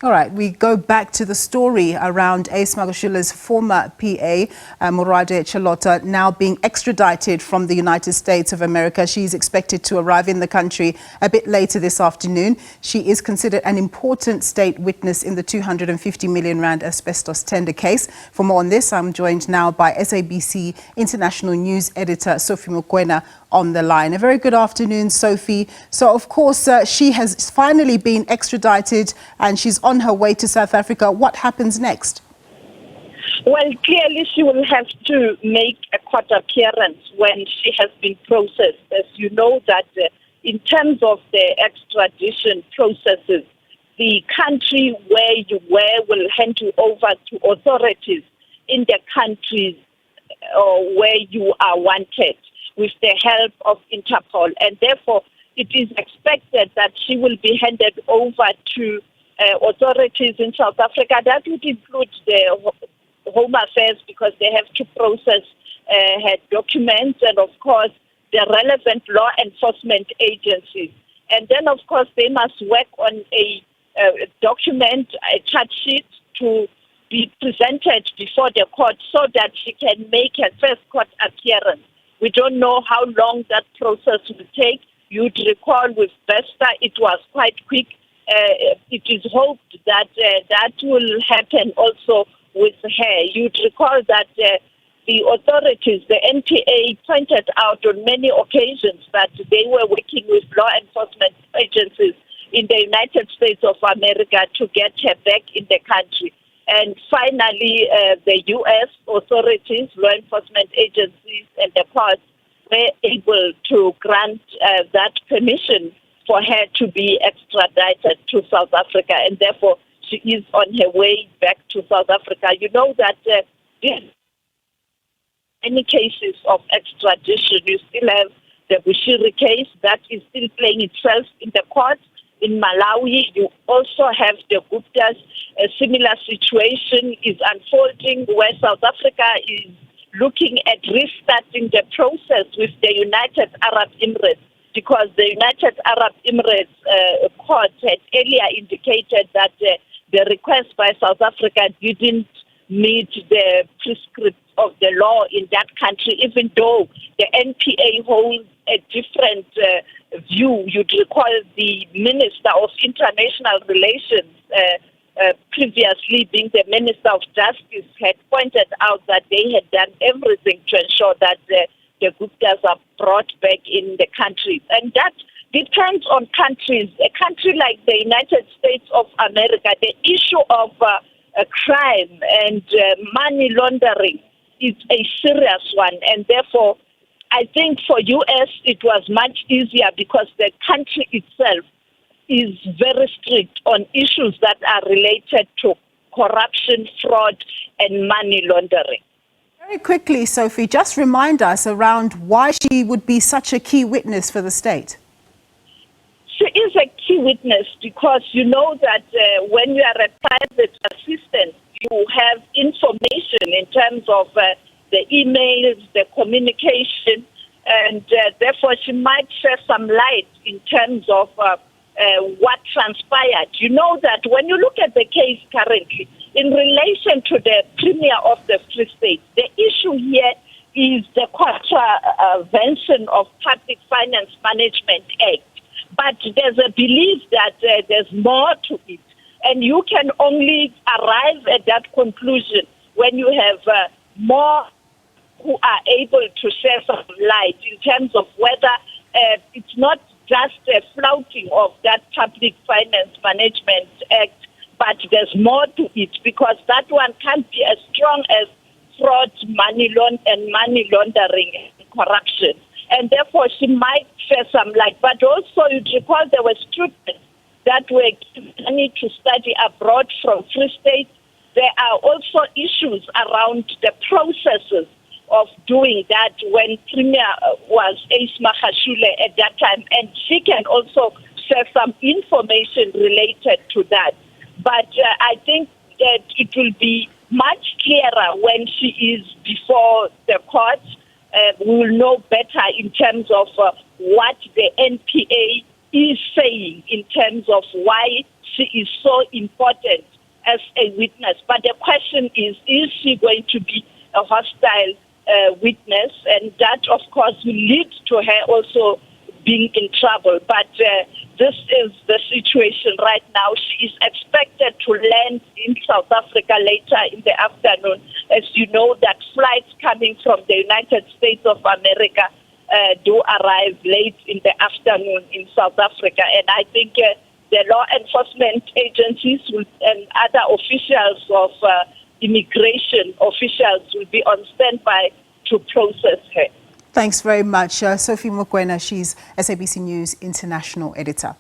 All right, we go back to the story around Ace Magashule's former PA, Moroade Cholota, now being extradited from the United States of America. She's expected to arrive in the country a bit later this afternoon. She is considered an important state witness in the 250 million rand asbestos tender case. For more on this, I'm joined now by SABC International News Editor Sophie Mokoena on the line. A very good afternoon, Sophie. So, of course, she has finally been extradited and she's on her way to South Africa. What happens next? Well, clearly she will have to make a court appearance when she has been processed. As you know that in terms of the extradition processes, the country where you were will hand you over to authorities in the countries where you are wanted, with the help of Interpol. And therefore, it is expected that she will be handed over to authorities in South Africa. That would include the Home Affairs, because they have to process her documents, and of course, the relevant law enforcement agencies. And then, of course, they must work on a document, a charge sheet, to be presented before the court so that she can make her first court appearance. We don't know how long that process will take. You'd recall with Vesta, it was quite quick. It is hoped that that will happen also with her. You'd recall that the authorities, the NPA, pointed out on many occasions that they were working with law enforcement agencies in the United States of America to get her back in the country. And finally, the U.S. authorities, law enforcement agencies, and the courts were able to grant that permission for her to be extradited to South Africa. And therefore, she is on her way back to South Africa. You know that in many cases of extradition, you still have the Bushiri case that is still playing itself in the courts. In Malawi, you also have the Guptas. A similar situation is unfolding where South Africa is looking at restarting the process with the United Arab Emirates, because the United Arab Emirates court had earlier indicated that the request by South Africa didn't meet the prescripts of the law in that country, even though the NPA holds a different view. You'd recall the Minister of International Relations, previously being the Minister of Justice, had pointed out that they had done everything to ensure that the Guptas are brought back in the country. And that depends on countries. A country like the United States of America, the issue of crime and money laundering is a serious one. And therefore, I think for U.S. it was much easier because the country itself is very strict on issues that are related to corruption, fraud, and money laundering. Very quickly, Sophie, just remind us around why she would be such a key witness for the state. She is a key witness because you know that when you are a private assistant, you have information in terms of the emails, the communication, and therefore she might shed some light in terms of what transpired. You know that when you look at the case currently, in relation to the Premier of the Free State, the issue here is the contravention of Public Finance Management Act. But there's a belief that there's more to it. And you can only arrive at that conclusion when you have more who are able to share some light in terms of whether it's not just a flouting of that Public Finance Management Act, but there's more to it, because that one can't be as strong as fraud, money laundering and corruption. And therefore, she might share some light. But also, you recall there were students that were given money to study abroad from Free State. There are also issues around the processes of doing that when Premier was Ace Magashule at that time. And she can also share some information related to that. But I think that it will be much clearer when she is before the court. We will know better in terms of what the NPA is saying in terms of why she is so important as a witness. But the question is she going to be a hostile witness? And that, of course, will lead to her also being in trouble. But this is the situation right now. She is expected to land in South Africa later in the afternoon. As you know, that flights coming from the United States of America do arrive late in the afternoon in South Africa. And I think the law enforcement agencies and other officials of immigration officials will be on standby to process her. Thanks very much. Sophie Mokoena, she's SABC News International Editor.